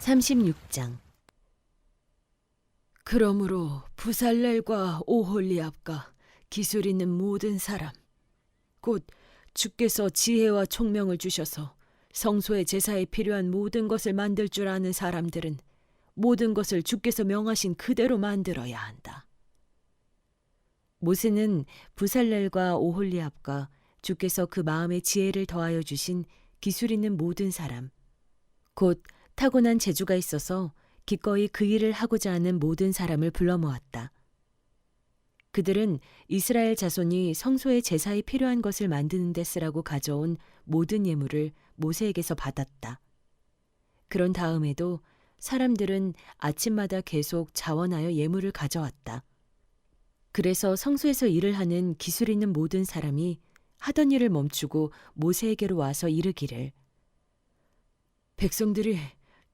36장. 그러므로 부살렐과 오홀리압과 기술 있는 모든 사람, 곧 주께서 지혜와 총명을 주셔서 성소의 제사에 필요한 모든 것을 만들 줄 아는 사람들은 모든 것을 주께서 명하신 그대로 만들어야 한다. 모세는 부살렐과 오홀리압과 주께서 그 마음에 지혜를 더하여 주신 기술 있는 모든 사람, 곧 타고난 재주가 있어서 기꺼이 그 일을 하고자 하는 모든 사람을 불러 모았다. 그들은 이스라엘 자손이 성소의 제사에 필요한 것을 만드는 데 쓰라고 가져온 모든 예물을 모세에게서 받았다. 그런 다음에도 사람들은 아침마다 계속 자원하여 예물을 가져왔다. 그래서 성소에서 일을 하는 기술 있는 모든 사람이 하던 일을 멈추고 모세에게로 와서 이르기를, 백성들이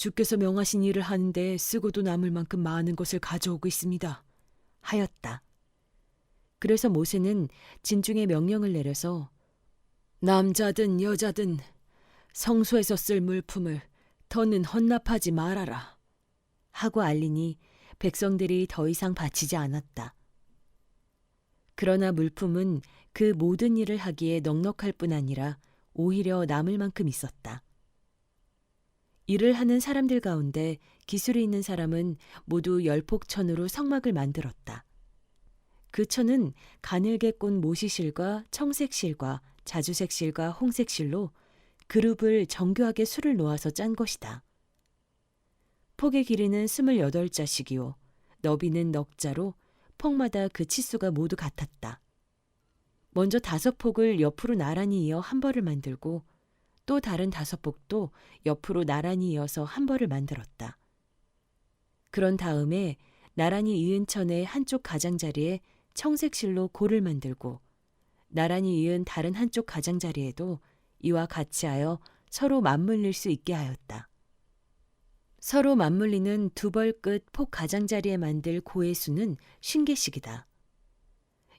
주께서 명하신 일을 하는데 쓰고도 남을 만큼 많은 것을 가져오고 있습니다. 하였다. 그래서 모세는 진중에 명령을 내려서 남자든 여자든 성소에서 쓸 물품을 더는 헌납하지 말아라 하고 알리니 백성들이 더 이상 바치지 않았다. 그러나 물품은 그 모든 일을 하기에 넉넉할 뿐 아니라 오히려 남을 만큼 있었다. 일을 하는 사람들 가운데 기술이 있는 사람은 모두 열폭천으로 성막을 만들었다. 그 천은 가늘게 꼰 모시실과 청색실과 자주색실과 홍색실로 그룹을 정교하게 수를 놓아서 짠 것이다. 폭의 길이는 28자씩이요 너비는 넉자로 폭마다 그 치수가 모두 같았다. 먼저 5폭을 옆으로 나란히 이어 한 벌을 만들고 또 다른 5폭도 옆으로 나란히 이어서 한 벌을 만들었다. 그런 다음에 나란히 이은 천의 한쪽 가장자리에 청색실로 고를 만들고 나란히 이은 다른 한쪽 가장자리에도 이와 같이 하여 서로 맞물릴 수 있게 하였다. 서로 맞물리는 2벌 끝 폭 가장자리에 만들 고의 수는 50개씩이다.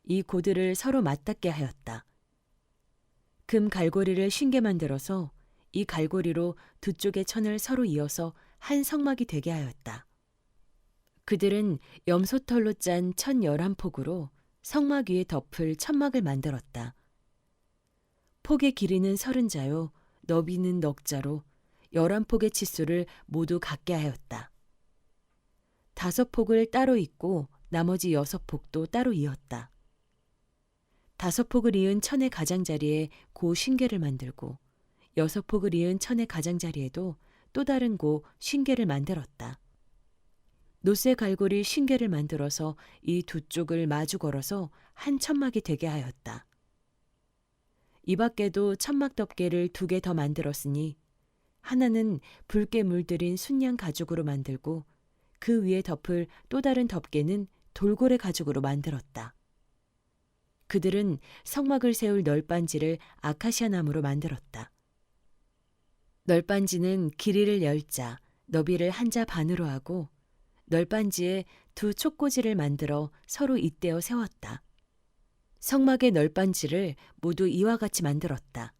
이 고들을 서로 맞닿게 하였다. 금 갈고리를 50개 만들어서 이 갈고리로 두 쪽의 천을 서로 이어서 한 성막이 되게 하였다. 그들은 염소털로 짠 11폭으로 성막 위에 덮을 천막을 만들었다. 폭의 길이는 30자요 너비는 넉자로 11폭의 치수를 모두 같게 하였다. 5폭을 따로 잇고 나머지 6폭도 따로 이었다. 5폭을 이은 천의 가장자리에 고 50개를 만들고 6폭을 이은 천의 가장자리에도 또 다른 고 50개를 만들었다. 노쇠 갈고리 50개를 만들어서 이 두 쪽을 마주 걸어서 한 천막이 되게 하였다. 이 밖에도 천막 덮개를 2개 더 만들었으니 하나는 붉게 물들인 순양 가죽으로 만들고 그 위에 덮을 또 다른 덮개는 돌고래 가죽으로 만들었다. 그들은 성막을 세울 널빤지를 아카시아 나무로 만들었다. 널빤지는 길이를 10자, 너비를 1자 반으로 하고 널빤지에 2 촉꽂이를 만들어 서로 잇대어 세웠다. 성막의 널빤지를 모두 이와 같이 만들었다.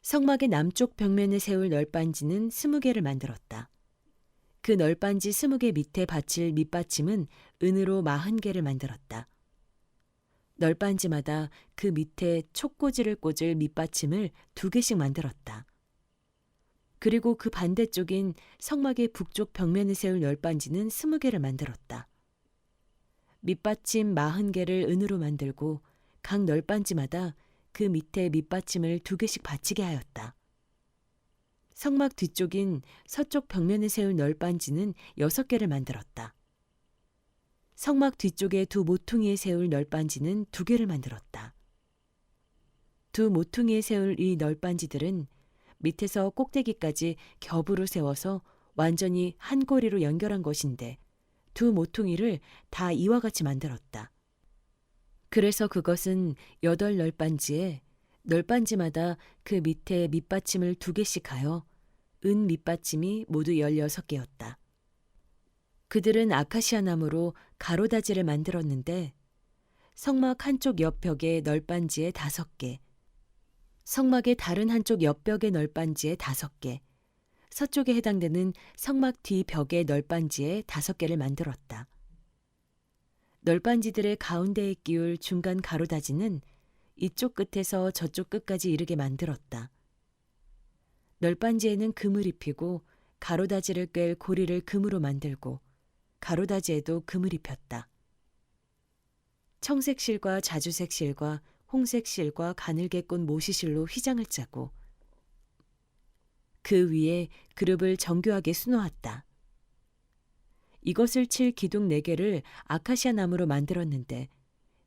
성막의 남쪽 벽면에 세울 널빤지는 20개를 만들었다. 그 널빤지 20개 밑에 받칠 밑받침은 은으로 40개를 만들었다. 널빤지마다 그 밑에 촉꽂이를 꽂을 밑받침을 2개씩 만들었다. 그리고 그 반대쪽인 성막의 북쪽 벽면에 세울 널빤지는 20개를 만들었다. 밑받침 40개를 은으로 만들고 각 널빤지마다 그 밑에 밑받침을 2개씩 받치게 하였다. 성막 뒤쪽인 서쪽 벽면에 세울 널빤지는 6개를 만들었다. 성막 뒤쪽에 2 모퉁이에 세울 널빤지는 2개를 만들었다. 2 모퉁이에 세울 이 널빤지들은 밑에서 꼭대기까지 겹으로 세워서 완전히 한 고리로 연결한 것인데 2 모퉁이를 다 이와 같이 만들었다. 그래서 그것은 8 널빤지에 널빤지마다 그 밑에 밑받침을 2개씩 하여 은 밑받침이 모두 16개였다. 그들은 아카시아 나무로 가로다지를 만들었는데 성막 한쪽 옆벽에 널빤지에 5개, 성막의 다른 한쪽 옆벽의 널빤지에 5개, 서쪽에 해당되는 성막 뒤 벽의 널빤지에 5개를 만들었다. 널빤지들의 가운데에 끼울 중간 가로다지는 이쪽 끝에서 저쪽 끝까지 이르게 만들었다. 널빤지에는 금을 입히고 가로다지를 꿰 고리를 금으로 만들고 가로다지에도 금을 입혔다. 청색 실과 자주색 실과 홍색 실과 가늘게 꼰 모시실로 휘장을 짜고 그 위에 그룹을 정교하게 수놓았다. 이것을 칠 기둥 4개를 아카시아 나무로 만들었는데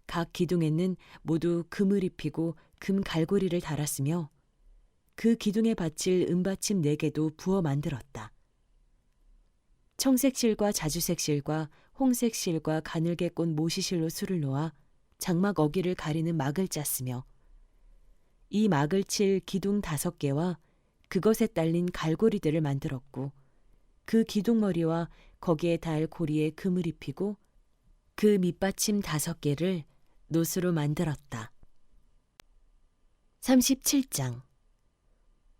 각 기둥에는 모두 금을 입히고 금 갈고리를 달았으며 그 기둥에 받칠 은받침 4개도 부어 만들었다. 청색 실과 자주색 실과 홍색 실과 가늘게 꼰 모시실로 술을 놓아 장막 어기를 가리는 막을 짰으며 이 막을 칠 기둥 5개와 그것에 딸린 갈고리들을 만들었고 그 기둥머리와 거기에 달 고리에 금을 입히고 그 밑받침 5개를 노수로 만들었다. 37장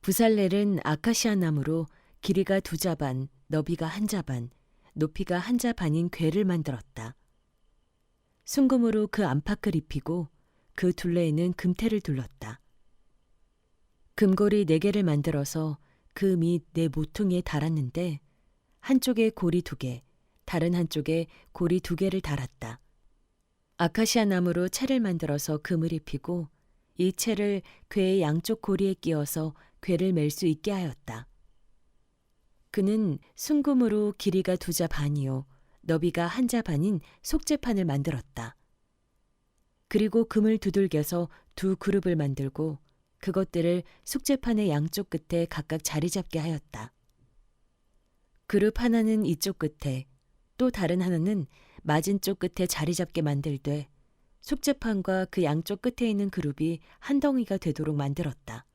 부살렐은 아카시아 나무로 길이가 2자반, 너비가 1자반, 높이가 1자반인 궤를 만들었다. 순금으로 그 안팎을 입히고 그 둘레에는 금테를 둘렀다. 금고리 4개를 만들어서 그 밑 4 모퉁이에 달았는데 한쪽에 고리 2개, 다른 한쪽에 고리 2개를 달았다. 아카시아 나무로 채를 만들어서 금을 입히고 이 채를 궤의 양쪽 고리에 끼워서 궤를 맬 수 있게 하였다. 그는 순금으로 길이가 2자반이요 너비가 1자반인 속재판을 만들었다. 그리고 금을 두들겨서 2 그룹을 만들고 그것들을 속재판의 양쪽 끝에 각각 자리 잡게 하였다. 그룹 하나는 이쪽 끝에 또 다른 하나는 맞은 쪽 끝에 자리 잡게 만들되 속재판과 그 양쪽 끝에 있는 그룹이 한 덩이가 되도록 만들었다.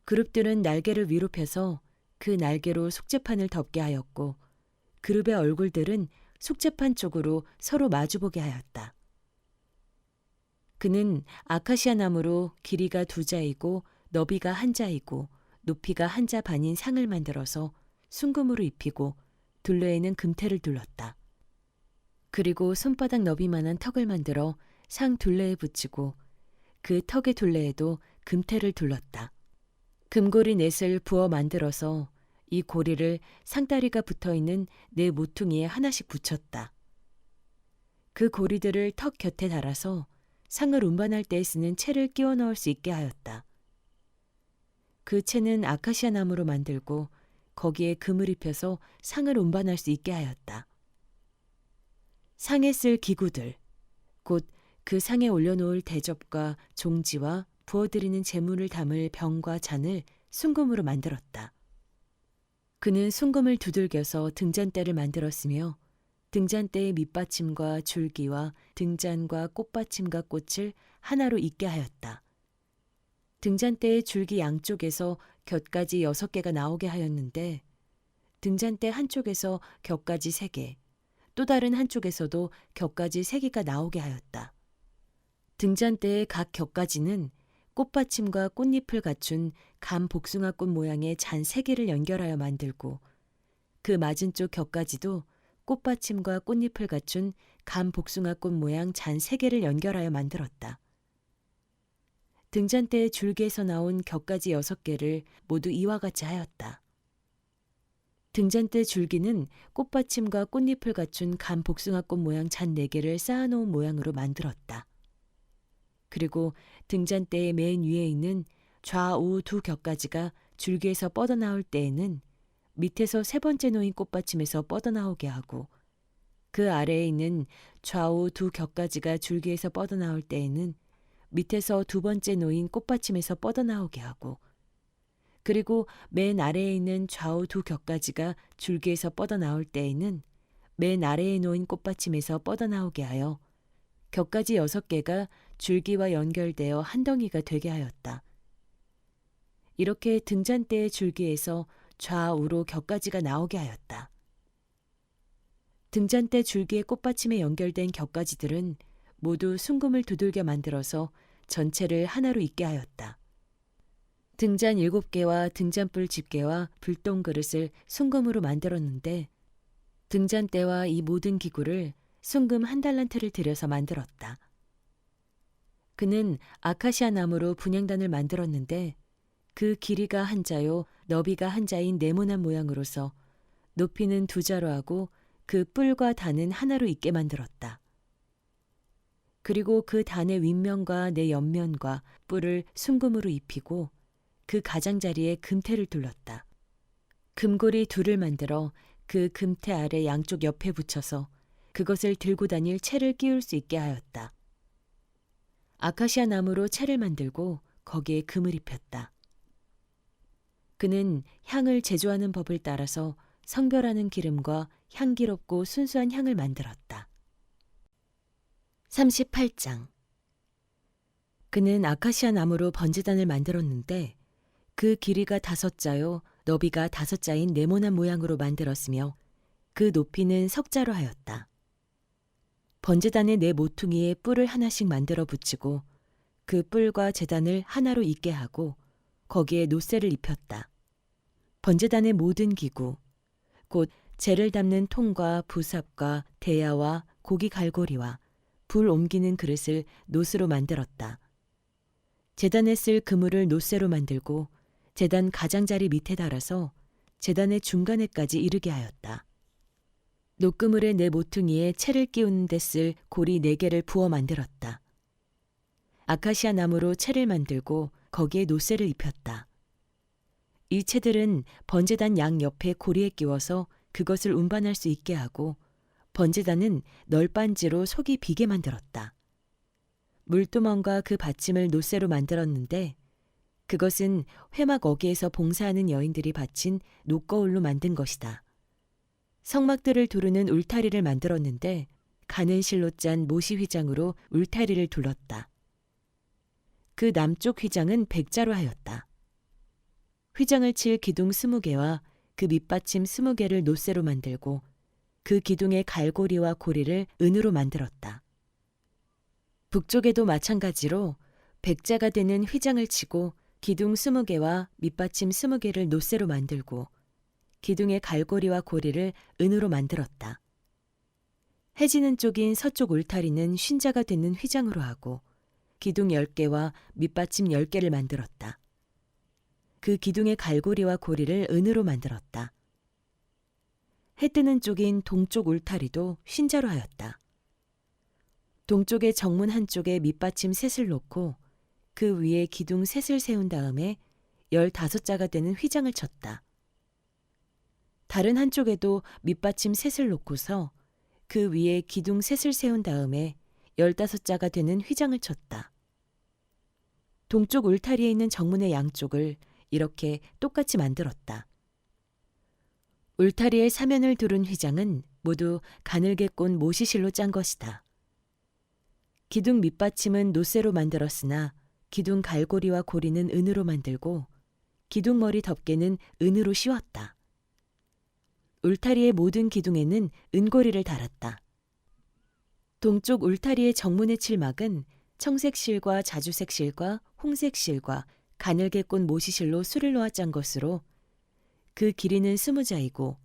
그룹들은 날개를 위로 펴서 그 날개로 속재판을 덮게 하였고 그룹의 얼굴들은 속재판 쪽으로 서로 마주보게 하였다. 그는 아카시아 나무로 길이가 2자이고 너비가 1자이고 높이가 1자반인 상을 만들어서 순금으로 입히고 둘레에는 금테를 둘렀다. 그리고 손바닥 너비만한 턱을 만들어 상 둘레에 붙이고 그 턱의 둘레에도 금테를 둘렀다. 금고리 넷을 부어 만들어서 이 고리를 상다리가 붙어있는 4 모퉁이에 하나씩 붙였다. 그 고리들을 턱 곁에 달아서 상을 운반할 때 쓰는 채를 끼워 넣을 수 있게 하였다. 그 채는 아카시아 나무로 만들고 거기에 금을 입혀서 상을 운반할 수 있게 하였다. 상에 쓸 기구들, 곧 그 상에 올려놓을 대접과 종지와 부어드리는 제물을 담을 병과 잔을 순금으로 만들었다. 그는 순금을 두들겨서 등잔대를 만들었으며 등잔대의 밑받침과 줄기와 등잔과 꽃받침과 꽃을 하나로 잇게 하였다. 등잔대의 줄기 양쪽에서 곁까지 6개가 나오게 하였는데 등잔대 한쪽에서 곁까지 3개, 또 다른 한쪽에서도 곁까지 3개가 나오게 하였다. 등잔대의 각 곁까지는 꽃받침과 꽃잎을 갖춘 감 복숭아꽃 모양의 잔 3개를 연결하여 만들고 그 맞은쪽 곁까지도 꽃받침과 꽃잎을 갖춘 감 복숭아꽃 모양 잔 3개를 연결하여 만들었다. 등잔대의 줄기에서 나온 곁까지 6개를 모두 이와 같이 하였다. 등잔대 줄기는 꽃받침과 꽃잎을 갖춘 감 복숭아꽃 모양 잔 4개를 쌓아놓은 모양으로 만들었다. 그리고 등잔대의 맨 위에 있는 좌우 2 곁까지가 줄기에서 뻗어나올 때에는 밑에서 3번째 놓인 꽃받침에서 뻗어나오게 하고 그 아래에 있는 좌우 2 곁까지가 줄기에서 뻗어나올 때에는 밑에서 2번째 놓인 꽃받침에서 뻗어나오게 하고 그리고 맨 아래에 있는 좌우 2 곁까지가 줄기에서 뻗어나올 때에는 맨 아래에 놓인 꽃받침에서 뻗어나오게 하여 곁까지 6개가 줄기와 연결되어 한 덩이가 되게 하였다. 이렇게 등잔대의 줄기에서 좌우로 곁까지가 나오게 하였다. 등잔대 줄기의 꽃받침에 연결된 곁까지들은 모두 순금을 두들겨 만들어서 전체를 하나로 잇게 하였다. 등잔 7개와 등잔불 집게와 불똥 그릇을 순금으로 만들었는데 등잔대와 이 모든 기구를 순금 1달란트를 들여서 만들었다. 그는 아카시아 나무로 분향단을 만들었는데 그 길이가 한 자요 너비가 한 자인 네모난 모양으로서 높이는 2자로 하고 그 뿔과 단은 하나로 있게 만들었다. 그리고 그 단의 윗면과 내 옆면과 뿔을 순금으로 입히고 그 가장자리에 금태를 둘렀다. 금고리 2를 만들어 그 금태 아래 양쪽 옆에 붙여서 그것을 들고 다닐 채를 끼울 수 있게 하였다. 아카시아 나무로 채를 만들고 거기에 금을 입혔다. 그는 향을 제조하는 법을 따라서 성별하는 기름과 향기롭고 순수한 향을 만들었다. 38장. 그는 아카시아 나무로 번제단을 만들었는데 그 길이가 5자요 너비가 5자인 네모난 모양으로 만들었으며 그 높이는 석자로 하였다. 번제단의 네 모퉁이에 뿔을 하나씩 만들어 붙이고 그 뿔과 제단을 하나로 있게 하고 거기에 노쇠를 입혔다. 번제단의 모든 기구, 곧 재를 담는 통과 부삽과 대야와 고기 갈고리와 불 옮기는 그릇을 노스로 만들었다. 제단에 쓸 그물을 노쇠로 만들고 제단 가장자리 밑에 달아서 제단의 중간에까지 이르게 하였다. 노그물의 네 모퉁이에 채를 끼우는 데 쓸 고리 4개를 부어 만들었다. 아카시아 나무로 채를 만들고 거기에 노쇠를 입혔다. 이 채들은 번제단 양 옆에 고리에 끼워서 그것을 운반할 수 있게 하고 번제단은 널빤지로 속이 비게 만들었다. 물두멍과 그 받침을 노쇠로 만들었는데 그것은 회막 어귀에서 봉사하는 여인들이 바친 녹거울로 만든 것이다. 성막들을 두르는 울타리를 만들었는데 가는 실로 짠 모시 휘장으로 울타리를 둘렀다. 그 남쪽 휘장은 백자로 하였다. 휘장을 칠 기둥 20개와 그 밑받침 20개를 노쇠로 만들고 그 기둥의 갈고리와 고리를 은으로 만들었다. 북쪽에도 마찬가지로 백자가 되는 휘장을 치고 기둥 20개와 밑받침 20개를 노쇠로 만들고 기둥의 갈고리와 고리를 은으로 만들었다. 해지는 쪽인 서쪽 울타리는 쉰자가 되는 휘장으로 하고 기둥 10개와 밑받침 10개를 만들었다. 그 기둥의 갈고리와 고리를 은으로 만들었다. 해 뜨는 쪽인 동쪽 울타리도 쉰자로 하였다. 동쪽의 정문 한쪽에 밑받침 셋을 놓고 그 위에 기둥 셋을 세운 다음에 15자가 되는 휘장을 쳤다. 다른 한쪽에도 밑받침 셋을 놓고서 그 위에 기둥 셋을 세운 다음에 15자가 되는 휘장을 쳤다. 동쪽 울타리에 있는 정문의 양쪽을 이렇게 똑같이 만들었다. 울타리의 사면을 두른 휘장은 모두 가늘게 꼰 모시실로 짠 것이다. 기둥 밑받침은 노쇠로 만들었으나 기둥 갈고리와 고리는 은으로 만들고 기둥 머리 덮개는 은으로 씌웠다. 울타리의 모든 기둥에는 은고리를 달았다. 동쪽 울타리의 정문의 칠막은 청색실과 자주색실과 홍색실과 가늘게 꼰 모시실로 수를 놓아 짠 것으로 그 길이는 20자이고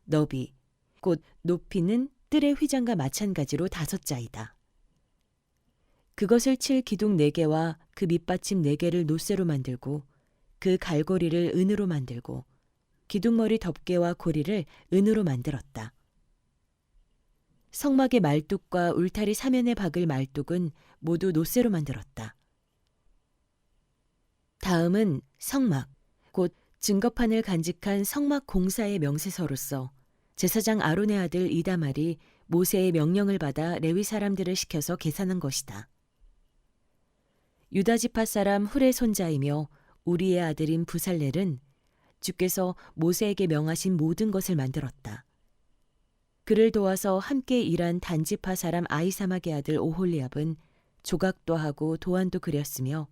너비, 곧 높이는 뜰의 휘장과 마찬가지로 5자이다. 그것을 칠 기둥 4개와 그 밑받침 4개를 노쇠로 만들고 그 갈고리를 은으로 만들고 기둥머리 덮개와 고리를 은으로 만들었다. 성막의 말뚝과 울타리 사면에 박을 말뚝은 모두 노쇠로 만들었다. 다음은 성막, 곧 증거판을 간직한 성막 공사의 명세서로서 제사장 아론의 아들 이다말이 모세의 명령을 받아 레위 사람들을 시켜서 계산한 것이다. 유다 지파 사람 훌의 손자이며 우리의 아들인 부살렐은 주께서 모세에게 명하신 모든 것을 만들었다. 그를 도와서 함께 일한 단지파 사람 아이사막의 아들 오홀리압은 조각도 하고 도안도 그렸으며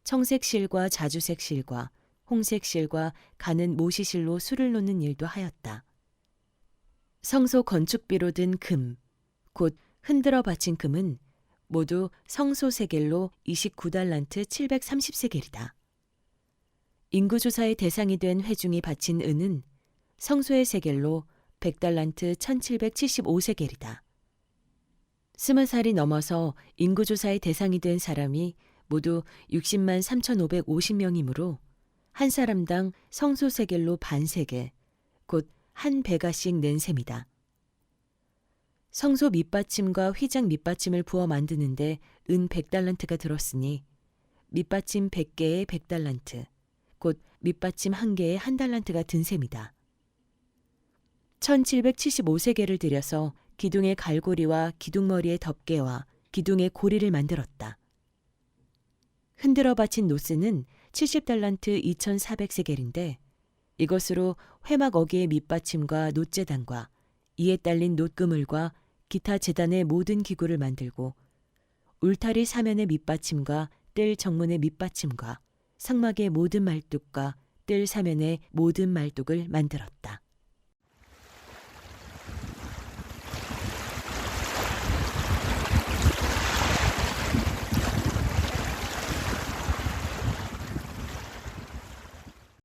청색실과 자주색실과 홍색실과 가는 모시실로 술을 놓는 일도 하였다. 성소 건축비로 든 금, 곧 흔들어 바친 금은 모두 성소 세겔로 29달란트 730세겔이다. 인구조사의 대상이 된 회중이 바친 은은 성소의 세겔로 100달란트 1775세겔이다. 20살이 넘어서 인구조사의 대상이 된 사람이 모두 60만 3,550명이므로 한 사람당 성소 세겔로 반세겔, 곧 한 배가씩 낸 셈이다. 성소 밑받침과 휘장 밑받침을 부어 만드는데 은 100달란트가 들었으니 밑받침 100개에 100달란트, 곧 밑받침 1개에 1달란트가 든 셈이다. 1775세겔을 들여서 기둥의 갈고리와 기둥머리의 덮개와 기둥의 고리를 만들었다. 흔들어 바친 노스는 70달란트 2400세겔인데 이것으로 회막 어기의 밑받침과 놋재단과 이에 딸린 놋그물과 기타 재단의 모든 기구를 만들고 울타리 사면의 밑받침과 뜰 정문의 밑받침과 성막의 모든 말뚝과 뜰 사면의 모든 말뚝을 만들었다.